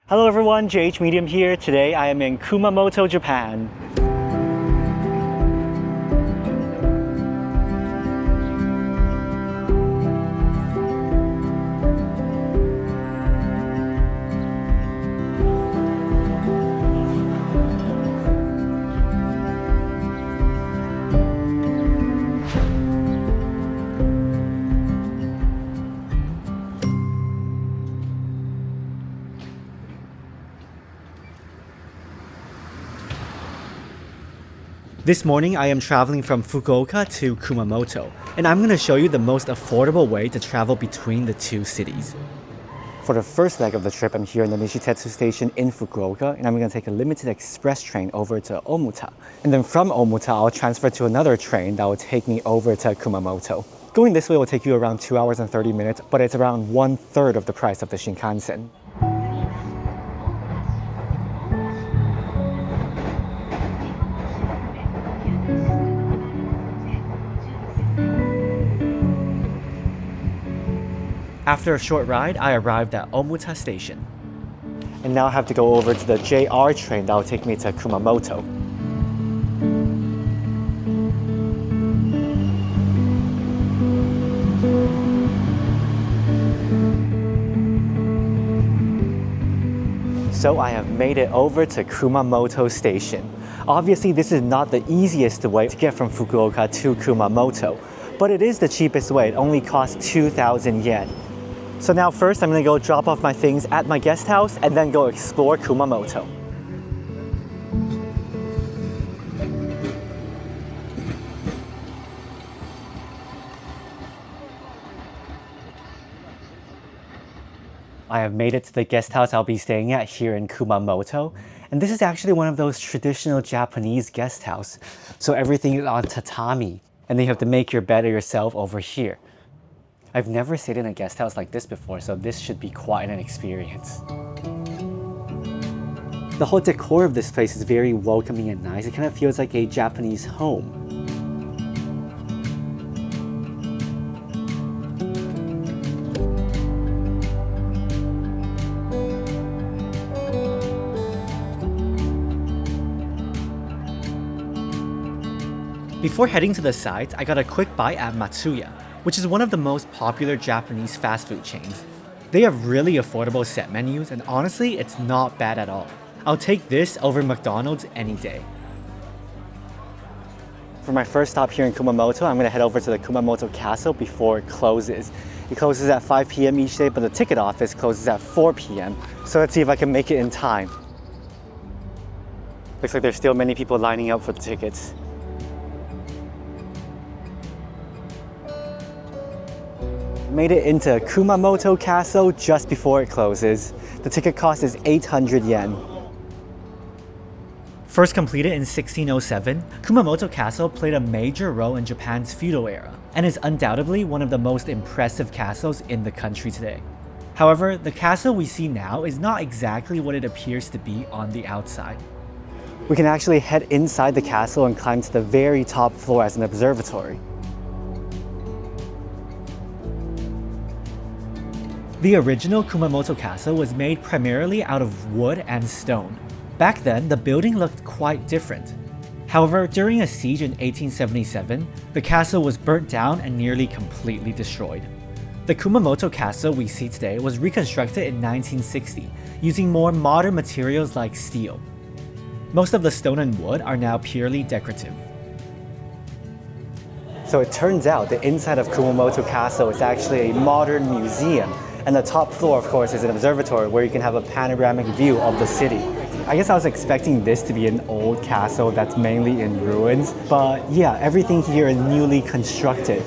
Hello everyone, JH Medium here. Today I am in Kumamoto, Japan. This morning I am traveling from Fukuoka to Kumamoto, and I'm going to show you the most affordable way to travel between the two cities. For the first leg of the trip, I'm here in the Nishitetsu station in Fukuoka, and I'm going to take a limited express train over to Omuta. And then from Omuta, I'll transfer to another train that will take me over to Kumamoto. Going this way will take you around 2 hours and 30 minutes, but it's around 1/3 of the price of the Shinkansen. After a short ride, I arrived at Omuta Station. And now I have to go over to the JR train that will take me to Kumamoto. So I have made it over to Kumamoto Station. Obviously, this is not the easiest way to get from Fukuoka to Kumamoto, but it is the cheapest way. It only costs 2,000 yen. So now first I'm going to go drop off my things at my guest house and then go explore Kumamoto. I have made it to the guest house I'll be staying at here in Kumamoto. And this is actually one of those traditional Japanese guest houses. So everything is on tatami, and then you have to make your bed yourself over here. I've never stayed in a guest house like this before, so this should be quite an experience. The whole decor of this place is very welcoming and nice. It kind of feels like a Japanese home. Before heading to the sites, I got a quick bite at Matsuya, which is one of the most popular Japanese fast food chains. They have really affordable set menus, and honestly, it's not bad at all. I'll take this over McDonald's any day. For my first stop here in Kumamoto, I'm going to head over to the Kumamoto Castle before it closes. It closes at 5 p.m. each day, but the ticket office closes at 4 p.m. So let's see if I can make it in time. Looks like there's still many people lining up for the tickets. Made it into Kumamoto Castle just before it closes. The ticket cost is 800 yen. First completed in 1607, Kumamoto Castle played a major role in Japan's feudal era and is undoubtedly one of the most impressive castles in the country today. However, the castle we see now is not exactly what it appears to be on the outside. We can actually head inside the castle and climb to the very top floor as an observatory. The original Kumamoto Castle was made primarily out of wood and stone. Back then, the building looked quite different. However, during a siege in 1877, the castle was burnt down and nearly completely destroyed. The Kumamoto Castle we see today was reconstructed in 1960, using more modern materials like steel. Most of the stone and wood are now purely decorative. So it turns out the inside of Kumamoto Castle is actually a modern museum. And the top floor, of course, is an observatory where you can have a panoramic view of the city. I guess I was expecting this to be an old castle that's mainly in ruins, but yeah, everything here is newly constructed.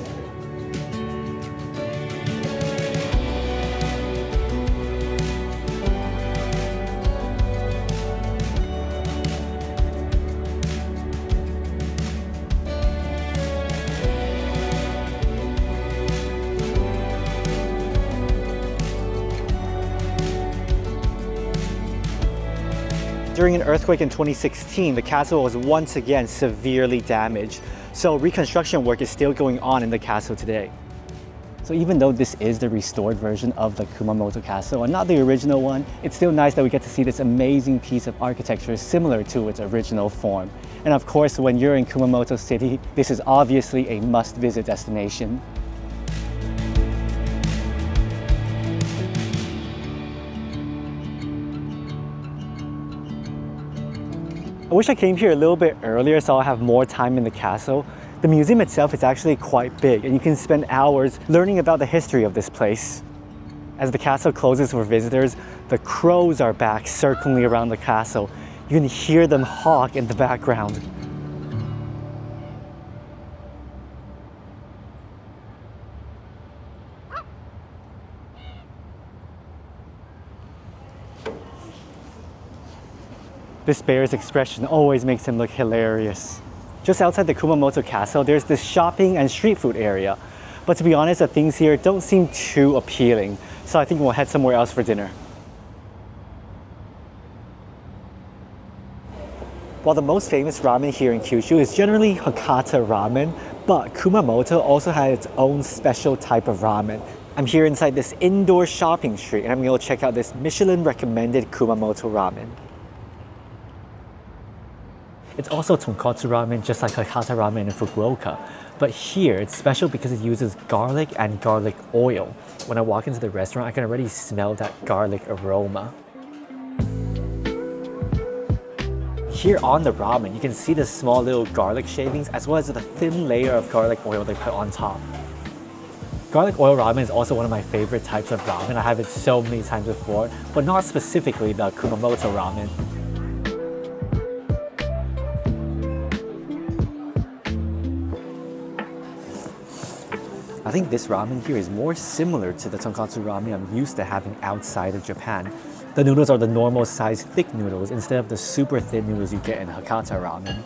During an earthquake in 2016, the castle was once again severely damaged, so reconstruction work is still going on in the castle today. So even though this is the restored version of the Kumamoto Castle and not the original one, it's still nice that we get to see this amazing piece of architecture similar to its original form. And of course, when you're in Kumamoto City, this is obviously a must-visit destination. I wish I came here a little bit earlier so I'll have more time in the castle. The museum itself is actually quite big and you can spend hours learning about the history of this place. As the castle closes for visitors, the crows are back circling around the castle. You can hear them hawk in the background. This bear's expression always makes him look hilarious. Just outside the Kumamoto Castle, there's this shopping and street food area. But to be honest, the things here don't seem too appealing, so I think we'll head somewhere else for dinner. While the most famous ramen here in Kyushu is generally Hakata ramen, but Kumamoto also has its own special type of ramen. I'm here inside this indoor shopping street and I'm going to check out this Michelin recommended Kumamoto ramen. It's also tonkotsu ramen, just like Hakata ramen in Fukuoka. But here, it's special because it uses garlic and garlic oil. When I walk into the restaurant, I can already smell that garlic aroma. Here on the ramen, you can see the small little garlic shavings as well as the thin layer of garlic oil they put on top. Garlic oil ramen is also one of my favorite types of ramen. I have it so many times before, but not specifically the Kumamoto ramen. I think this ramen here is more similar to the tonkotsu ramen I'm used to having outside of Japan. The noodles are the normal size thick noodles instead of the super thin noodles you get in Hakata ramen.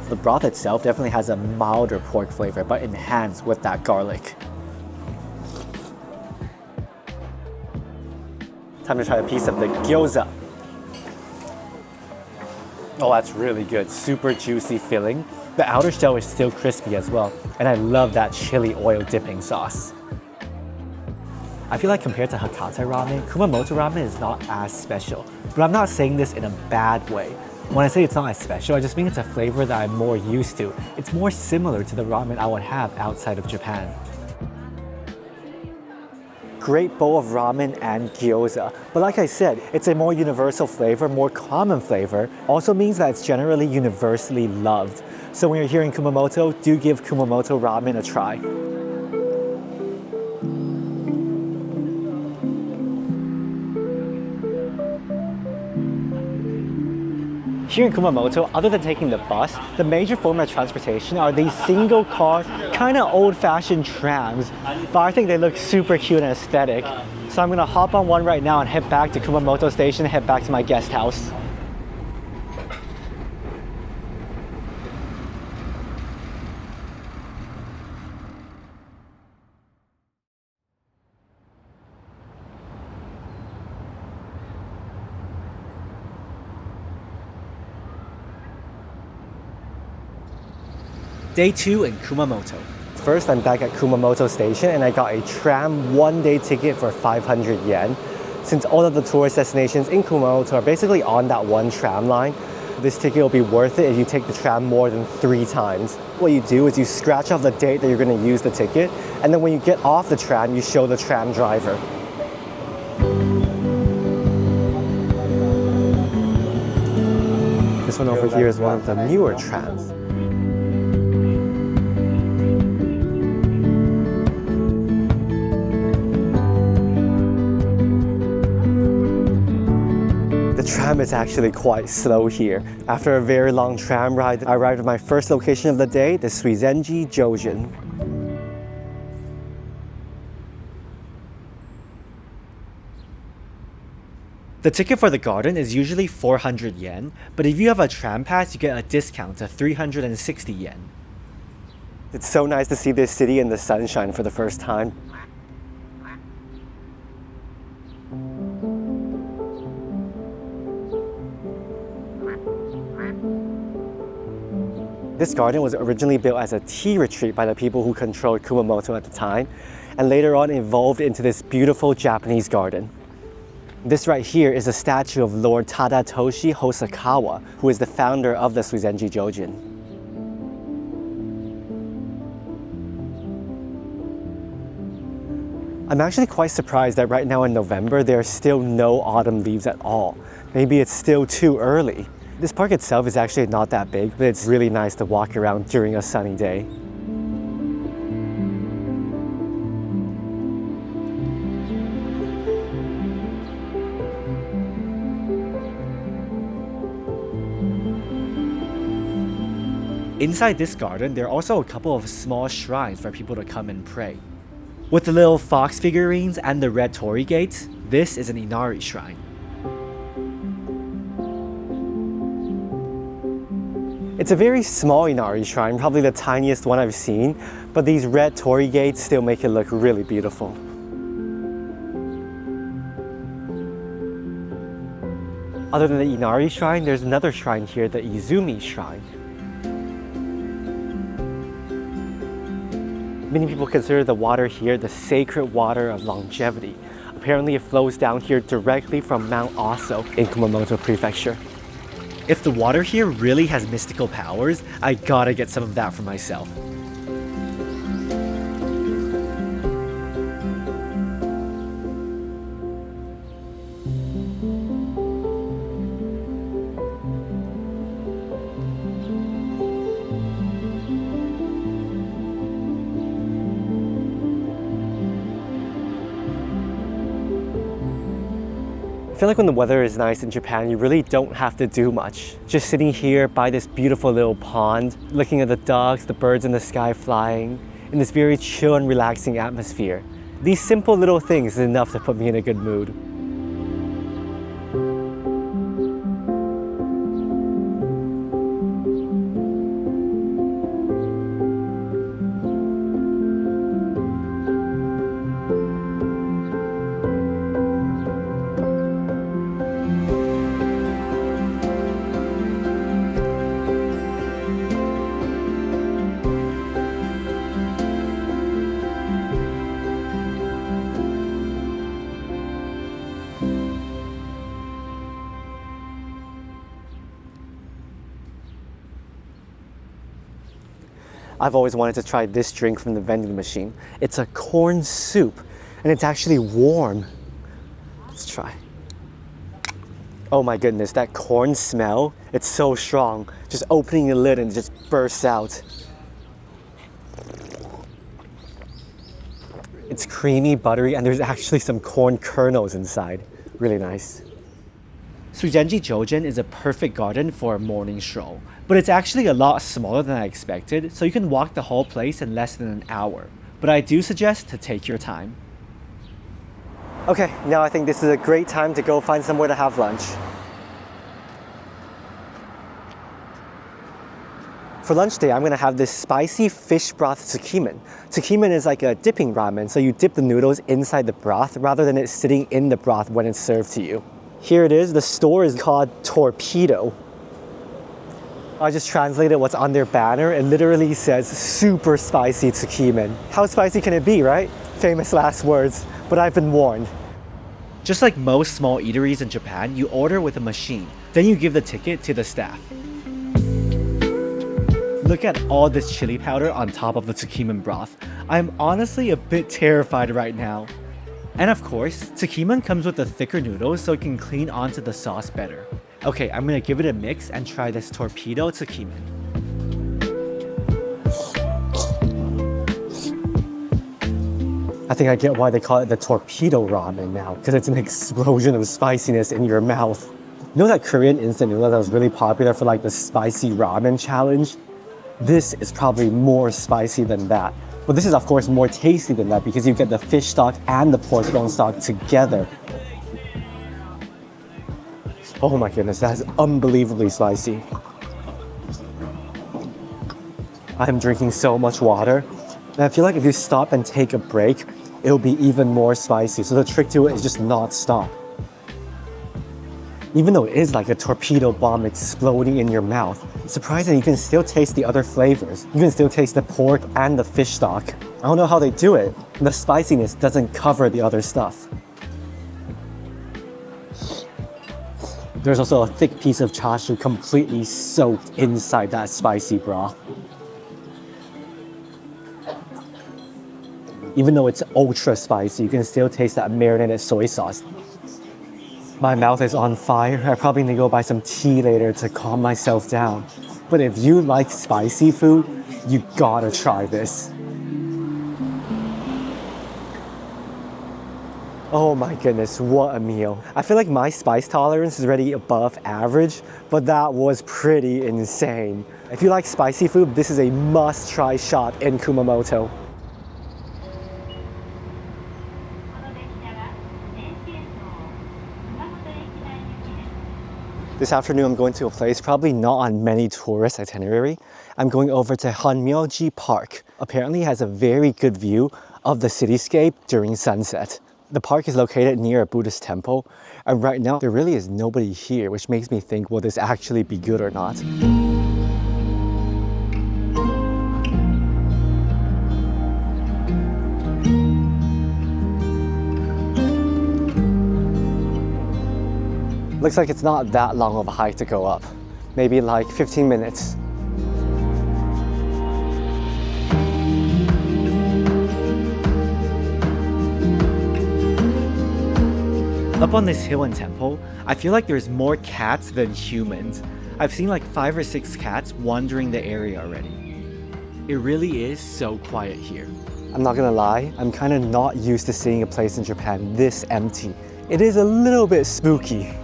The broth itself definitely has a milder pork flavor, but enhanced with that garlic. Time to try a piece of the gyoza. Oh, that's really good. Super juicy filling. The outer shell is still crispy as well, and I love that chili oil dipping sauce. I feel like compared to Hakata ramen, Kumamoto ramen is not as special, but I'm not saying this in a bad way. When I say it's not as special, I just mean it's a flavor that I'm more used to. It's more similar to the ramen I would have outside of Japan. Great bowl of ramen and gyoza. But like I said, it's a more universal flavor, more common flavor. Also means that it's generally universally loved. So when you're here in Kumamoto, do give Kumamoto ramen a try. Here in Kumamoto, other than taking the bus, the major form of transportation are these single car, kind of old-fashioned trams, but I think they look super cute and aesthetic. So I'm gonna hop on one right now and head back to Kumamoto Station and head back to my guest house. Day 2 in Kumamoto. First, I'm back at Kumamoto Station and I got a tram one-day ticket for 500 yen. Since all of the tourist destinations in Kumamoto are basically on that one tram line, this ticket will be worth it if you take the tram more than 3 times. What you do is you scratch off the date that you're going to use the ticket, and then when you get off the tram, you show the tram driver. This one over here is one of the newer trams. The tram is actually quite slow here. After a very long tram ride, I arrived at my first location of the day, the Suizenji Jojuen. The ticket for the garden is usually 400 yen, but if you have a tram pass, you get a discount to 360 yen. It's so nice to see this city in the sunshine for the first time. This garden was originally built as a tea retreat by the people who controlled Kumamoto at the time, and later on evolved into this beautiful Japanese garden. This right here is a statue of Lord Tadatoshi Hosokawa, who is the founder of the Suizenji Jojuen. I'm actually quite surprised that right now in November, there are still no autumn leaves at all. Maybe it's still too early. This park itself is actually not that big, but it's really nice to walk around during a sunny day. Inside this garden, there are also a couple of small shrines for people to come and pray. With the little fox figurines and the red torii gates, this is an Inari shrine. It's a very small Inari shrine, probably the tiniest one I've seen, but these red torii gates still make it look really beautiful. Other than the Inari shrine, there's another shrine here, the Izumi shrine. Many people consider the water here the sacred water of longevity. Apparently it flows down here directly from Mount Aso in Kumamoto Prefecture. If the water here really has mystical powers, I gotta get some of that for myself. I feel like when the weather is nice in Japan, you really don't have to do much. Just sitting here by this beautiful little pond, looking at the ducks, the birds in the sky flying, in this very chill and relaxing atmosphere. These simple little things is enough to put me in a good mood. I've always wanted to try this drink from the vending machine. It's a corn soup, and it's actually warm. Let's try. Oh my goodness, that corn smell, it's so strong. Just opening the lid and it just bursts out. It's creamy, buttery, and there's actually some corn kernels inside. Really nice. Suizenji Jojuen is a perfect garden for a morning stroll, but it's actually a lot smaller than I expected, so you can walk the whole place in less than an hour. But I do suggest to take your time. Okay, now I think this is a great time to go find somewhere to have lunch. For lunch today, I'm gonna have this spicy fish broth tsukemen. Tsukemen is like a dipping ramen, so you dip the noodles inside the broth rather than it sitting in the broth when it's served to you. Here it is, the store is called Torpedo. I just translated what's on their banner. It literally says super spicy tsukemen. How spicy can it be, right? Famous last words, but I've been warned. Just like most small eateries in Japan, you order with a machine. Then you give the ticket to the staff. Look at all this chili powder on top of the tsukemen broth. I'm honestly a bit terrified right now. And of course, tsukemen comes with the thicker noodles so it can clean onto the sauce better. Okay, I'm gonna give it a mix and try this torpedo tsukemen. I think I get why they call it the torpedo ramen now, because it's an explosion of spiciness in your mouth. You know that Korean instant noodle that was really popular for like the spicy ramen challenge? This is probably more spicy than that. But this is of course more tasty than that because you get the fish stock and the pork bone stock together. Oh my goodness, that's unbelievably spicy. I'm drinking so much water. And I feel like if you stop and take a break, it'll be even more spicy. So the trick to it is just not stop. Even though it is like a torpedo bomb exploding in your mouth, Surprising, you can still taste the other flavors. You can still taste the pork and the fish stock. I don't know how they do it. The spiciness doesn't cover the other stuff. There's also a thick piece of chashu completely soaked inside that spicy broth. Even though it's ultra spicy, you can still taste that marinated soy sauce. My mouth is on fire. I probably need to go buy some tea later to calm myself down. But if you like spicy food, you gotta try this. Oh my goodness, what a meal. I feel like my spice tolerance is already above average, but that was pretty insane. If you like spicy food, this is a must-try shop in Kumamoto. This afternoon, I'm going to a place probably not on many tourist itinerary. I'm going over to Honmyoji Park. Apparently it has a very good view of the cityscape during sunset. The park is located near a Buddhist temple, and right now there really is nobody here, which makes me think, will this actually be good or not? Looks like it's not that long of a hike to go up. Maybe like 15 minutes. Up on this hill and temple, I feel like there's more cats than humans. I've seen like 5 or 6 cats wandering the area already. It really is so quiet here. I'm not gonna lie, I'm kind of not used to seeing a place in Japan this empty. It is a little bit spooky.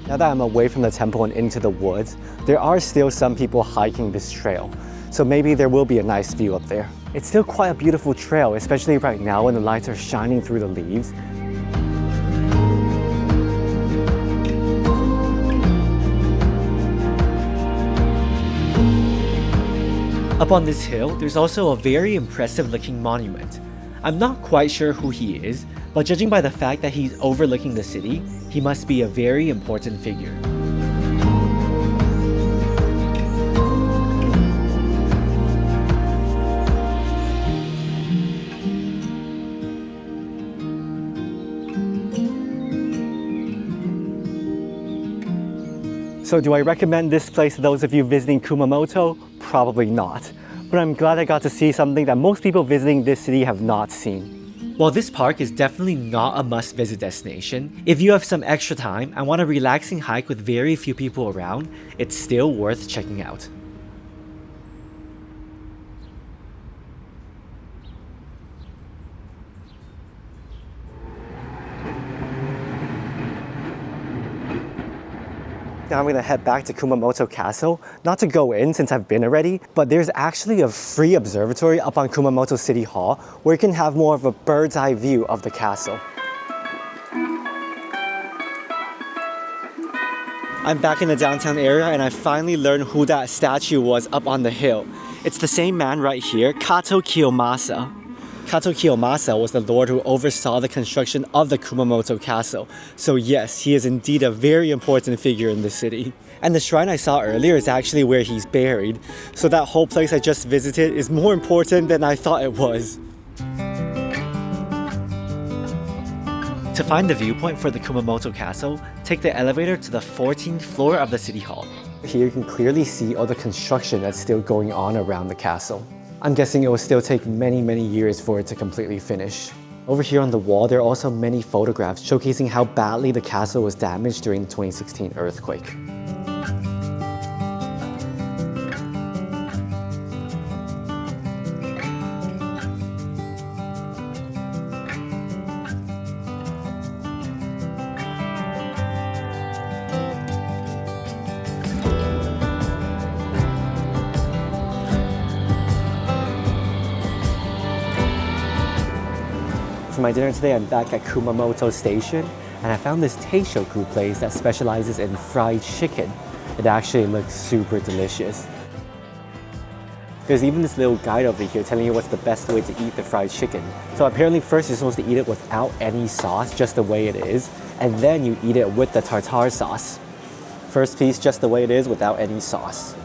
Now that I'm away from the temple and into the woods, there are still some people hiking this trail. So maybe there will be a nice view up there. It's still quite a beautiful trail, especially right now when the lights are shining through the leaves. Up on this hill, there's also a very impressive looking monument. I'm not quite sure who he is, but judging by the fact that he's overlooking the city, he must be a very important figure. So do I recommend this place to those of you visiting Kumamoto? Probably not. But I'm glad I got to see something that most people visiting this city have not seen. While this park is definitely not a must-visit destination, if you have some extra time and want a relaxing hike with very few people around, it's still worth checking out. Now I'm gonna head back to Kumamoto Castle, not to go in since I've been already, but there's actually a free observatory up on Kumamoto City Hall where you can have more of a bird's eye view of the castle. I'm back in the downtown area and I finally learned who that statue was up on the hill. It's the same man right here, Kato Kiyomasa. Kato Kiyomasa was the lord who oversaw the construction of the Kumamoto Castle. So yes, he is indeed a very important figure in the city. And the shrine I saw earlier is actually where he's buried. So that whole place I just visited is more important than I thought it was. To find the viewpoint for the Kumamoto Castle, take the elevator to the 14th floor of the City Hall. Here you can clearly see all the construction that's still going on around the castle. I'm guessing it will still take many years for it to completely finish. Over here on the wall, there are also many photographs showcasing how badly the castle was damaged during the 2016 earthquake. For my dinner today, I'm back at Kumamoto Station, and I found this Teishoku place that specializes in fried chicken. It actually looks super delicious. There's even this little guide over here telling you what's the best way to eat the fried chicken. So apparently first you're supposed to eat it without any sauce, just the way it is, and then you eat it with the tartare sauce. First piece just the way it is without any sauce.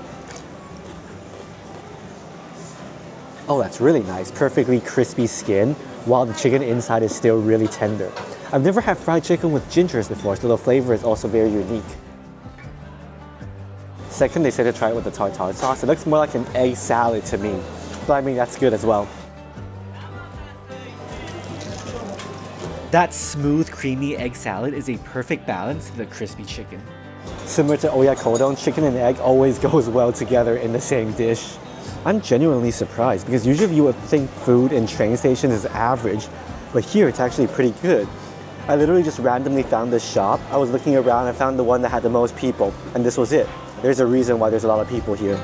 Oh, that's really nice. Perfectly crispy skin, while the chicken inside is still really tender. I've never had fried chicken with gingers before, so the flavor is also very unique. Second, they said to try it with the tartare sauce. It looks more like an egg salad to me, but I mean, that's good as well. That smooth, creamy egg salad is a perfect balance to the crispy chicken. Similar to oyakodon, chicken and egg always goes well together in the same dish. I'm genuinely surprised because usually you would think food in train stations is average, but here it's actually pretty good. I literally just randomly found this shop. I was looking around and found the one that had the most people, and this was it. There's a reason why there's a lot of people here.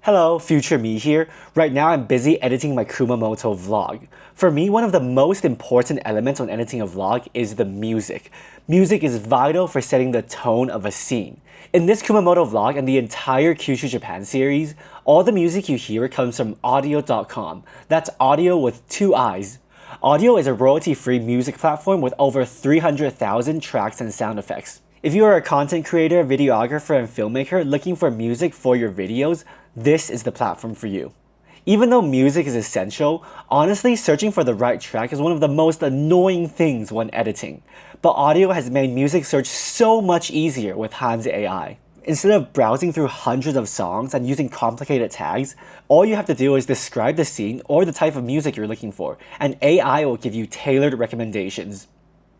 Hello, future me here. Right now I'm busy editing my Kumamoto vlog. For me, one of the most important elements when editing a vlog is the music. Music is vital for setting the tone of a scene. In this Kumamoto vlog and the entire Kyushu Japan series, all the music you hear comes from audio.com. That's audio with 2 I's. Audio is a royalty-free music platform with over 300,000 tracks and sound effects. If you are a content creator, videographer, and filmmaker looking for music for your videos, this is the platform for you. Even though music is essential, honestly, searching for the right track is one of the most annoying things when editing. But audio has made music search so much easier with Hans AI. Instead of browsing through hundreds of songs and using complicated tags, all you have to do is describe the scene or the type of music you're looking for, and AI will give you tailored recommendations.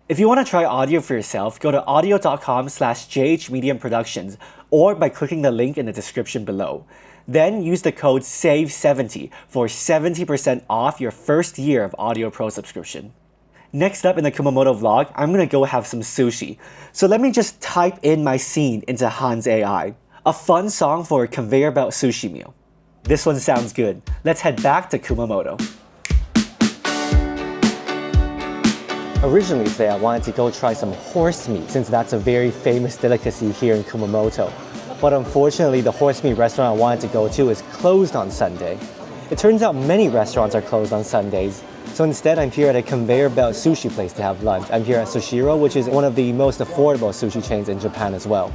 If you want to try audio for yourself, go to audio.com/jhmediumproductions or by clicking the link in the description below. Then use the code SAVE70 for 70% off your first year of Audio Pro subscription. Next up in the Kumamoto vlog, I'm gonna go have some sushi. So let me just type in my scene into Hans AI. A fun song for a conveyor belt sushi meal. This one sounds good. Let's head back to Kumamoto. Originally today I wanted to go try some horse meat since that's a very famous delicacy here in Kumamoto. But unfortunately the horse meat restaurant I wanted to go to is closed on Sunday. It turns out many restaurants are closed on Sundays. So instead I'm here at a conveyor belt sushi place to have lunch. I'm here at Sushiro, which is one of the most affordable sushi chains in Japan as well.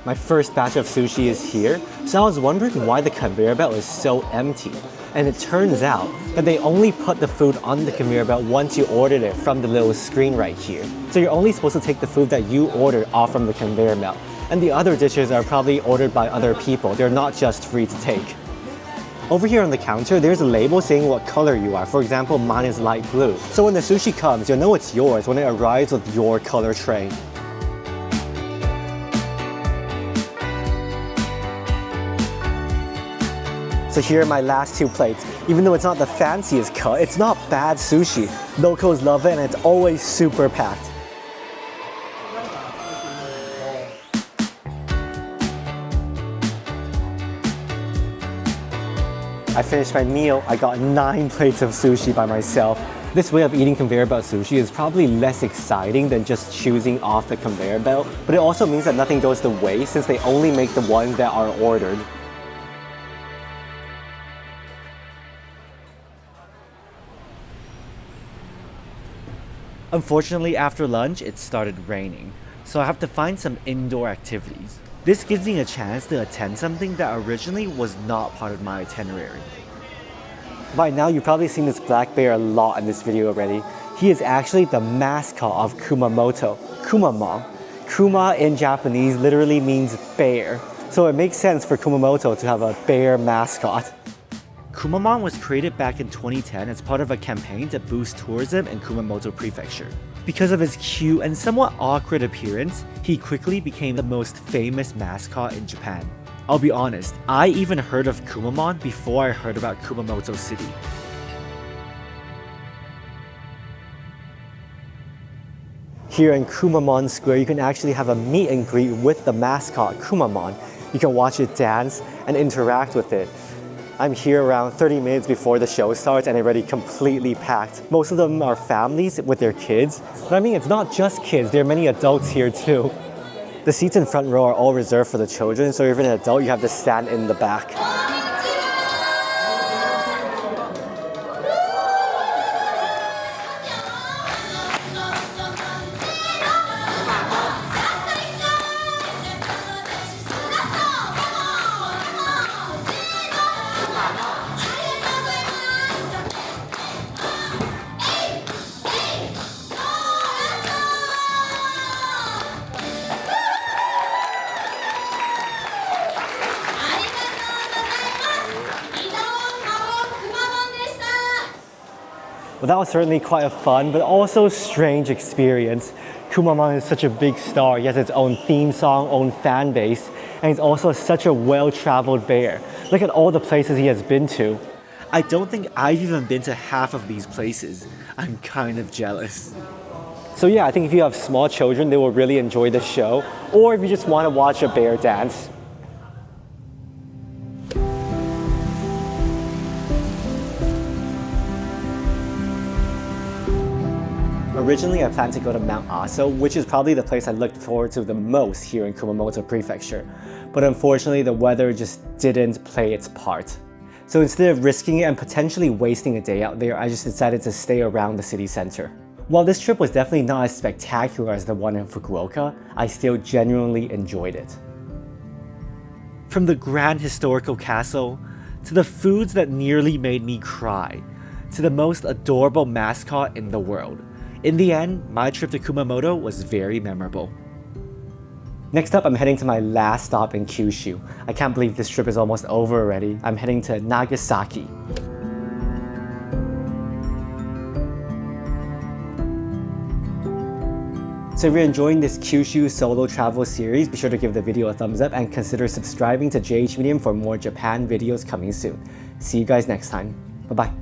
My first batch of sushi is here, so I was wondering why the conveyor belt is so empty. And it turns out that they only put the food on the conveyor belt once you ordered it from the little screen right here. So you're only supposed to take the food that you ordered off from the conveyor belt. And the other dishes are probably ordered by other people. They're not just free to take. Over here on the counter, there's a label saying what color you are. For example, mine is light blue. So when the sushi comes, you'll know it's yours when it arrives with your color tray. So here are my last 2 plates. Even though it's not the fanciest cut, it's not bad sushi. Locals love it and it's always super packed. I finished my meal. I got 9 plates of sushi by myself. This way of eating conveyor belt sushi is probably less exciting than just choosing off the conveyor belt, but it also means that nothing goes to waste since they only make the ones that are ordered. Unfortunately, after lunch, it started raining, so I have to find some indoor activities. This gives me a chance to attend something that originally was not part of my itinerary. By now, you've probably seen this black bear a lot in this video already. He is actually the mascot of Kumamoto, Kumamon. Kuma in Japanese literally means bear, so it makes sense for Kumamoto to have a bear mascot. Kumamon was created back in 2010 as part of a campaign to boost tourism in Kumamoto Prefecture. Because of his cute and somewhat awkward appearance, he quickly became the most famous mascot in Japan. I'll be honest, I even heard of Kumamon before I heard about Kumamoto City. Here in Kumamon Square, you can actually have a meet and greet with the mascot Kumamon. You can watch it dance and interact with it. I'm here around 30 minutes before the show starts and already completely packed. Most of them are families with their kids. But I mean, it's not just kids, there are many adults here too. The seats in front row are all reserved for the children, so if you're an adult, you have to stand in the back. Well, that was certainly quite a fun, but also strange experience. Kumamon is such a big star. He has its own theme song, own fan base, and he's also such a well-traveled bear. Look at all the places he has been to. I don't think I've even been to half of these places. I'm kind of jealous. So yeah, I think if you have small children, they will really enjoy this show, or if you just want to watch a bear dance. Originally, I planned to go to Mount Aso, which is probably the place I looked forward to the most here in Kumamoto Prefecture. But unfortunately, the weather just didn't play its part. So instead of risking it and potentially wasting a day out there, I just decided to stay around the city center. While this trip was definitely not as spectacular as the one in Fukuoka, I still genuinely enjoyed it. From the grand historical castle, to the foods that nearly made me cry, to the most adorable mascot in the world. In the end, my trip to Kumamoto was very memorable. Next up, I'm heading to my last stop in Kyushu. I can't believe this trip is almost over already. I'm heading to Nagasaki. So if you're enjoying this Kyushu solo travel series, be sure to give the video a thumbs up and consider subscribing to JH Medium for more Japan videos coming soon. See you guys next time. Bye-bye.